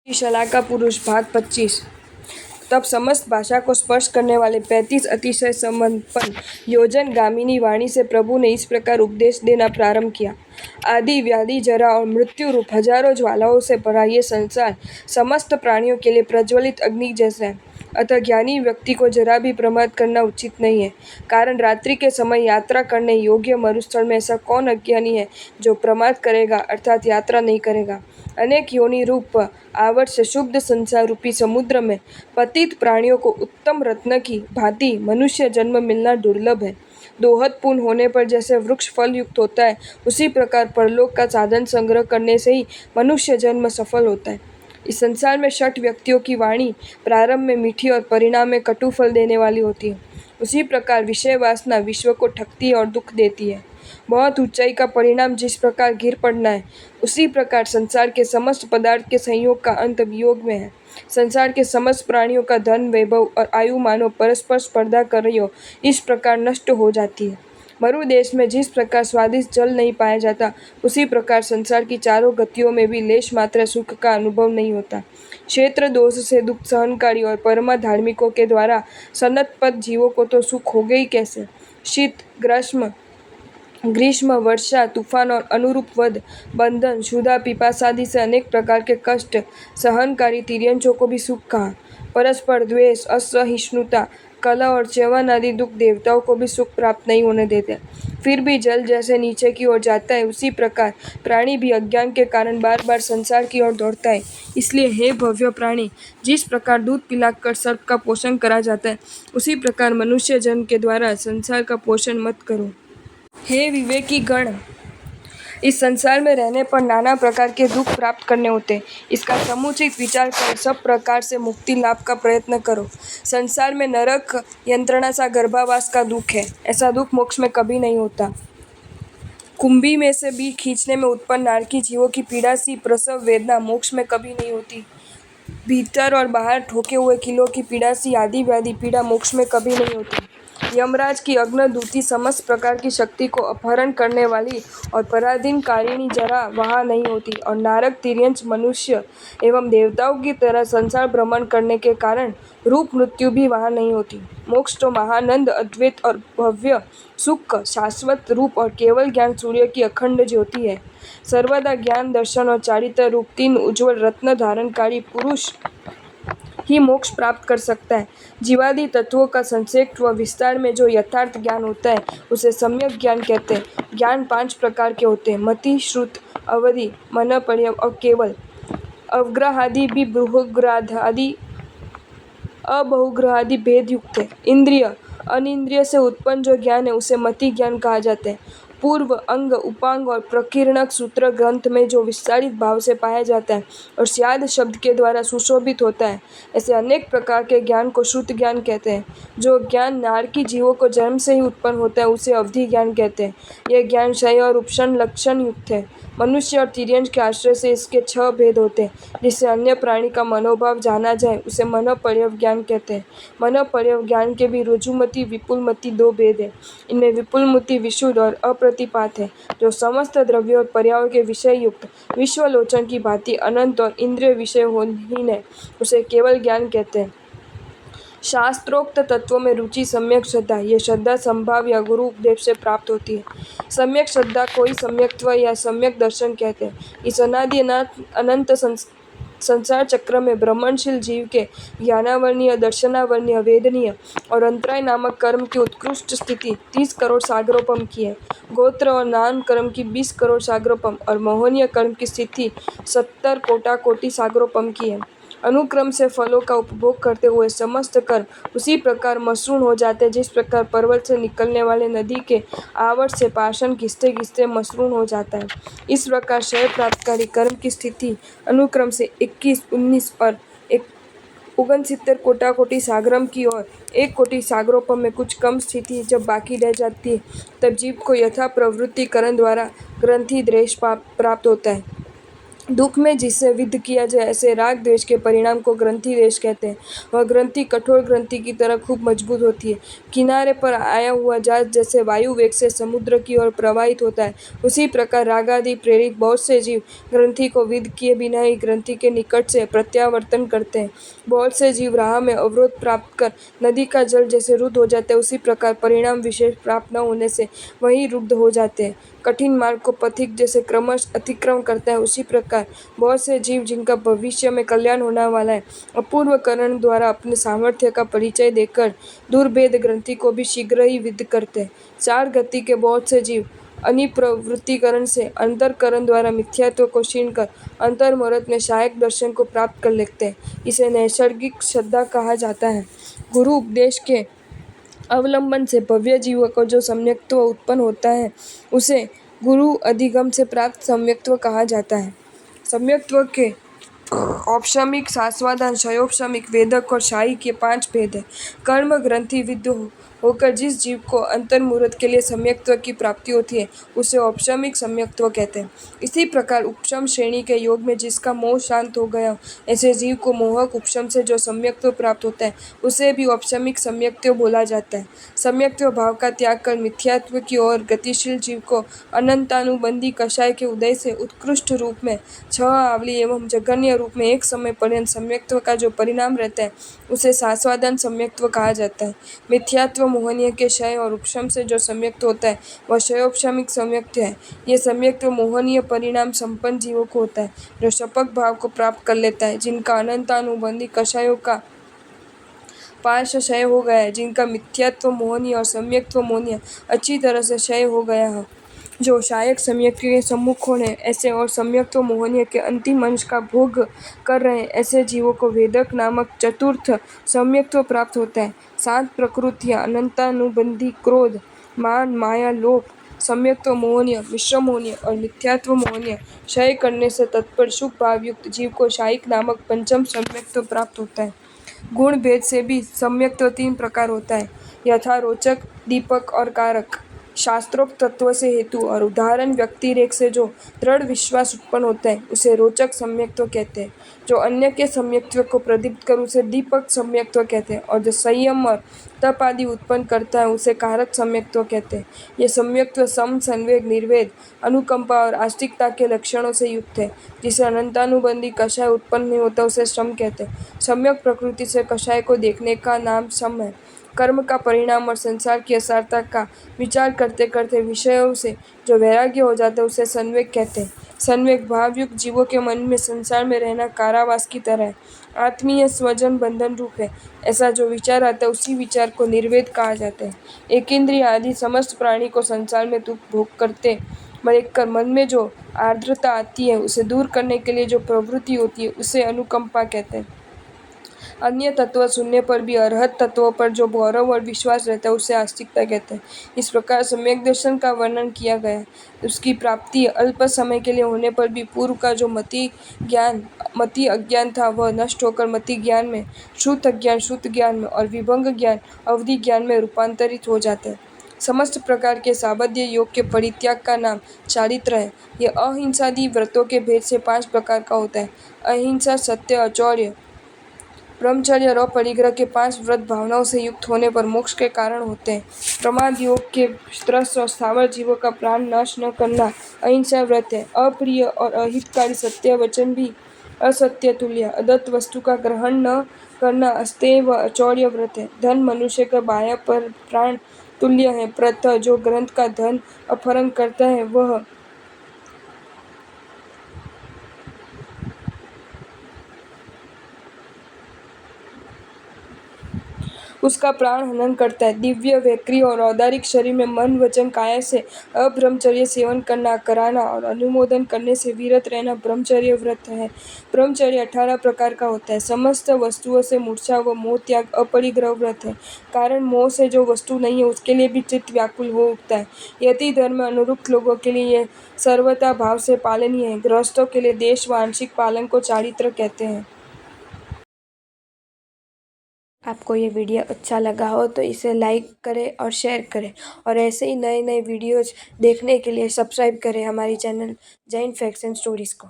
शलाका पुरुष भाग 25। तब समस्त भाषा को स्पर्श करने वाले 35 अतिशय संपन्न योजन गामिनी वाणी से प्रभु ने इस प्रकार उपदेश देना प्रारंभ किया। आदि व्याधि जरा और मृत्यु रूप हजारों ज्वालाओं से भरा ये संसार समस्त प्राणियों के लिए प्रज्वलित अग्नि जैसा है। अतः ज्ञानी व्यक्ति को जरा भी प्रमाद करना उचित नहीं है। कारण रात्रि के समय यात्रा करने योग्य मरुस्थल में ऐसा कौन अज्ञानी है जो प्रमाद करेगा अर्थात यात्रा नहीं करेगा। अनेक योनि रूप आवर्त से शुद्ध संसार रूपी समुद्र में पतित प्राणियों को उत्तम रत्न की भांति मनुष्य जन्म मिलना दुर्लभ है। दोहत पूर्ण होने पर जैसे वृक्ष फल युक्त होता है, उसी प्रकार परलोक का साधन संग्रह करने से ही मनुष्य जन्म सफल होता है। इस संसार में 60 व्यक्तियों की वाणी प्रारंभ में मीठी और परिणाम में कटु फल देने वाली होती है। उसी प्रकार विषय वासना विश्व को ठगती है और दुख देती है। बहुत ऊंचाई का परिणाम जिस प्रकार गिर पड़ना है, उसी प्रकार संसार के समस्त पदार्थ के संयोग का अंत वियोग में है। संसार के समस्त प्राणियों का धन वैभव और आयु मानो परस्पर स्पर्धा कर रही हो, इस प्रकार नष्ट हो जाती है। मरु देश में जिस प्रकार स्वादिष्ट जल नहीं पाया जाता, उसी प्रकार संसार की चारों गतियों में भी लेश मात्र सुख का अनुभव नहीं होता। क्षेत्र दोष से दुख सहनकारी और परमा धार्मिकों के द्वारा सनतपद जीवों को तो सुख हो गई कैसे। शीत ग्रीष्म वर्षा तूफान और अनुरूप वध बंधन क्षुधा पिपासादि से अनेक प्रकार के कष्ट सहनकारी तिर्यंचों को भी सुख कहा। परस्पर द्वेष असहिष्णुता कलह और च्यवन आदि दुख देवताओं को भी सुख प्राप्त नहीं होने देते। फिर भी जल जैसे नीचे की ओर जाता है, उसी प्रकार प्राणी भी अज्ञान के कारण बार बार संसार की ओर दौड़ता है। इसलिए हे भव्य प्राणी, जिस प्रकार दूध पिलाकर सर्प का पोषण करा जाता है, उसी प्रकार मनुष्य जन्म के द्वारा संसार का पोषण मत करो। हे विवेकी गण, इस संसार में रहने पर नाना प्रकार के दुख प्राप्त करने होते हैं। इसका समुचित विचार कर सब प्रकार से मुक्ति लाभ का प्रयत्न करो। संसार में नरक यंत्रणा सा गर्भावास का दुख है, ऐसा दुख मोक्ष में कभी नहीं होता। कुंभी में से बीज खींचने में उत्पन्न नारकी जीवों की पीड़ा सी प्रसव वेदना मोक्ष में कभी नहीं होती। भीतर और बाहर ठोके हुए किलों की पीड़ा सी आदि व्याधि पीड़ा मोक्ष में कभी नहीं होती। यमराज की अग्नदूती समस्त प्रकार की शक्ति को अपहरण करने वाली और पराधीनकारिणी जरा वहाँ नहीं होती। और नारक तिर्यंच मनुष्य एवं देवताओं की तरह संसार भ्रमण करने के कारण रूप मृत्यु भी वहाँ नहीं होती। मोक्ष तो महानंद अद्वैत और भव्य सुख शाश्वत रूप और केवल ज्ञान सूर्य की अखंड ज्योति है। सर्वदा ज्ञान दर्शन और चारित्र रूप 3 उज्ज्वल रत्न धारणकारी पुरुष ही मोक्ष प्राप्त कर सकता है। जीवादि तत्वों का संक्षेप व विस्तार में जो यथार्थ ज्ञान होता है, उसे सम्यक ज्ञान कहते हैं। ज्ञान 5 प्रकार के होते हैं, मति श्रुत अवधि मन पर्यव और केवल। अवग्रहादि भी बहुग्रहादि अबहुग्रहादि भेद युक्त है। इंद्रिय अनिंद्रिय से उत्पन्न जो ज्ञान है, उसे मति ज्ञान कहा जाता है। पूर्व अंग उपांग और प्रकीर्णक सूत्र ग्रंथ में जो विस्तारित भाव से पाया जाता है और स्याद शब्द के द्वारा सुशोभित होता है, ऐसे अनेक प्रकार के ज्ञान को श्रुत ज्ञान कहते हैं। जो ज्ञान नारकी जीवों को जन्म से ही उत्पन्न होता है, उसे अवधि ज्ञान कहते हैं। यह ज्ञान क्षय और उपशन लक्षण युक्त है। मनुष्य और तिर्यंच के आश्रय से इसके 6 भेद होते हैं। जिससे अन्य प्राणी का मनोभाव जाना जाए, उसे मनोपर्यव ज्ञान कहते हैं। मनोपर्यव ज्ञान के भी रुजुमति विपुलमति 2 भेद है। इनमें विपुलमति विशुद्ध और अप्रतिपात है, जो समस्त द्रव्य और पर्यावरण के विषय युक्त विश्वलोचन की भांति अनंत और इंद्रिय विषयहीन है, उसे केवल ज्ञान कहते हैं। शास्त्रोक्त तत्वों में रुचि सम्यक श्रद्धा, ये श्रद्धा संभाव या गुरु उपदेश से प्राप्त होती है। सम्यक श्रद्धा को ही सम्यक्त्व या सम्यक दर्शन कहते हैं। इस अनादि अनंत संसार चक्र में ब्रह्मणशील जीव के ज्ञानावर्णीय दर्शनावर्णीय वेदनीय और अंतराय नामक कर्म की उत्कृष्ट स्थिति 30 करोड़ सागरोपम की है। गोत्र और नाम कर्म की 20 करोड़ सागरोपम और मोहनीय कर्म की स्थिति 70 कोटि सागरोपम की है। अनुक्रम से फलों का उपभोग करते हुए समस्त कर्म उसी प्रकार मसरूण हो जाते हैं, जिस प्रकार पर्वत से निकलने वाले नदी के आवर्त से पाषाण घिसते घिसते मसरूण हो जाता है। इस प्रकार क्षय प्राप्तकारी कर्म की स्थिति अनुक्रम से 21, 19 और 69 कोटि सागरम की ओर 1 कोटि सागरोपम में कुछ कम स्थिति जब बाकी रह जाती है, तब जीव को यथा प्रवृत्ति करण द्वारा ग्रंथि द्वेष प्राप्त होता है। दुख में जिससे विद्ध किया जाए, ऐसे राग द्वेष के परिणाम को ग्रंथि देश कहते हैं। वह ग्रंथि कठोर ग्रंथि की तरह खूब मजबूत होती है। किनारे पर आया हुआ जहाज जैसे वायु वेग से समुद्र की ओर प्रवाहित होता है, उसी प्रकार रागादि प्रेरित बहुत से जीव ग्रंथि को विद्ध किए बिना ही ग्रंथि के निकट से प्रत्यावर्तन करते हैं। बहुत से जीव राह में अवरोध प्राप्त कर नदी का जल जैसे रुद्ध हो जाते हैं, उसी प्रकार परिणाम विशेष प्राप्त न होने से वही रुद्ध हो जाते हैं। कठिन मार्ग को पथिक जैसे क्रमश अतिक्रमण करता है, उसी प्रकार बहुत से जीव जिनका भविष्य में कल्याण होने वाला है, अपूर्व करण द्वारा अपने सामर्थ्य का परिचय देकर दुर्भेद ग्रंथि को भी शीघ्र ही विद्ध करते हैं। चार गति के बहुत से जीव अनिप्रवृत्तिकरण से अंतरकरण द्वारा मिथ्यात्व को क्षीण कर अंतर्मुहूर्त में सहायक दर्शन को प्राप्त कर लेते हैं। इसे नैसर्गिक श्रद्धा कहा जाता है। गुरु उपदेश के अवलंबन से भव्य जीवों को जो सम्यक्त्व उत्पन्न होता है, उसे गुरु अधिगम से प्राप्त सम्यक्त्व कहा जाता है। सम्यक्त्व के औपशमिक, शास्वादान, शयोपशमिक, वेदक और शाही के 5 भेद हैं। कर्म ग्रंथि विद्ध होकर जिस जीव को अंतर्मुहूर्त के लिए सम्यक्त्व की प्राप्ति होती है, उसे औपशमिक सम्यक्त्व कहते हैं। इसी प्रकार उपशम श्रेणी के योग में जिसका मोह शांत हो गया हो, ऐसे जीव को मोहक उपशम से जो सम्यक्त्व प्राप्त होता है, उसे भी औपशमिक सम्यक्त्व बोला जाता है। सम्यक्त्व भाव का त्याग कर मिथ्यात्व की ओर गतिशील जीव को अनंतानुबंधी कषाय के उदय से उत्कृष्ट रूप में 6 आवली एवं जघन्य रूप में एक समय पर्यंत सम्यक्त्व का जो परिणाम रहता है, उसे शास्वादान सम्यक्त्व कहा जाता है। मिथ्यात्व मोहनीय के क्षय और उपशम से जो सम्यक्त्व होता है, वह क्षयोपशमिक सम्यक्त्व है। ये सम्यक्त्व मोहनीय परिणाम संपन्न जीवों को होता है, जो शपथ भाव को प्राप्त कर लेता है, जिनका अनंतानुबंधी कषायों का पार्श क्षय हो गया है, जिनका मिथ्यात्व मोहनीय और सम्यक्त्व मोहनीय अच्छी तरह से क्षय हो गया है, जो सहायक सम्यक्त्व के सम्मुख होने ऐसे और सम्यक्त्व मोहनीय के अंतिम अंश का भोग कर रहे हैं, ऐसे जीवों को वेदक नामक चतुर्थ सम्यक्त्व प्राप्त होता है। शांत प्रकृतियाँ, अनंतानुबंधी क्रोध, मान, माया, लोभ, सम्यक्त्व मोहनीय, मिश्र मोहनीय और मिथ्यात्व मोहनीय क्षय करने से तत्पर सुख भावयुक्त जीव को शायिक नामक पंचम सम्यक्त्व प्राप्त होता है। गुण भेद से भी सम्यक्त्व 3 प्रकार होता है, यथा रोचक, दीपक और कारक। शास्त्रोक्त तत्व से हेतु और उदाहरण व्यक्तिरेख से जो दृढ़ विश्वास उत्पन्न होता है, उसे रोचक सम्यक्त्व कहते हैं। जो अन्य के सम्यक्त्व को प्रदीप्त कर उसे दीपक सम्यक्त्व कहते हैं, और जो संयम और तप आदि उत्पन्न करता है, उसे कारक सम्यक्त्व कहते हैं। ये सम्यक्त्व सम, संवेग, निर्वेद, अनुकंपा और आस्तिकता के लक्षणों से युक्त है। जिसे अनंतानुबंधी कषाय उत्पन्न नहीं होता, उसे शम कहते हैं। सम्यक प्रकृति से कषाय को देखने का नाम शम है। कर्म का परिणाम और संसार की असारता का विचार करते करते विषयों से जो वैराग्य हो जाता है, उसे संवेग कहते हैं। संवेग भावयुक्त जीवों के मन में संसार में रहना कारावास की तरह है, आत्मीय स्वजन बंधन रूप है। ऐसा जो विचार आता है, उसी विचार को निर्वेद कहा जाता है। एक इंद्रिय आदि समस्त प्राणी को संसार में दुख भोग करते देखकर मन में जो आर्द्रता आती है, उसे दूर करने के लिए जो प्रवृत्ति होती है, उसे अनुकंपा कहते हैं। अन्य तत्व सुनने पर भी अरहत तत्वों पर जो गौरव और विश्वास रहता है, उसे आस्तिकता कहते हैं। इस प्रकार सम्यक दर्शन का वर्णन किया गया है। उसकी प्राप्ति अल्प समय के लिए होने पर भी पूर्व का जो मति अज्ञान था, वह नष्ट होकर मति ज्ञान में, श्रुत अज्ञान श्रुत ज्ञान में और विभंग ज्ञान अवधि ज्ञान में रूपांतरित हो जाते हैं। समस्त प्रकार के साबद्य योग के परित्याग का नाम चारित्र है। यह अहिंसादि व्रतों के भेद से 5 प्रकार का होता है। अहिंसा, सत्य, अचौर्य, ब्रह्मचर्य और अपरिग्रह के 5 व्रत भावनाओं से युक्त होने पर मोक्ष के कारण होते हैं। प्रमाद योग के त्रस्त और स्थावर जीवों का प्राण नाश न करना अहिंसा व्रत है। अप्रिय और अहितकारी सत्य वचन भी असत्य तुल्य, अदत्त वस्तु का ग्रहण न करना अस्तेय व अचौर्य व्रत है। धन मनुष्य का बाह्य पर प्राण तुल्य है। प्रथ जो ग्रंथ का धन अपहरण करता है, वह उसका प्राण हनन करता है। दिव्य, वैक्री और औदारिक शरीर में मन, वचन, काया से अब्रह्मचर्य सेवन कराना और अनुमोदन करने से विरत रहना ब्रह्मचर्य व्रत है। ब्रह्मचर्य 18 प्रकार का होता है। समस्त वस्तुओं से मूर्छा व मोह त्याग अपरिग्रह व्रत है। कारण मोह से जो वस्तु नहीं है, उसके लिए भी चित्त व्याकुल हो उठता है। यति धर्म अनुरुक्त लोगों के लिए यह सर्वथा भाव से पालनीय है। गृहस्थों के लिए देश व आंशिक पालन को चारित्र कहते हैं। आपको ये वीडियो अच्छा लगा हो तो इसे लाइक करें और शेयर करें, और ऐसे ही नए नए वीडियोज़ देखने के लिए सब्सक्राइब करें हमारी channel Jain facts and stories को।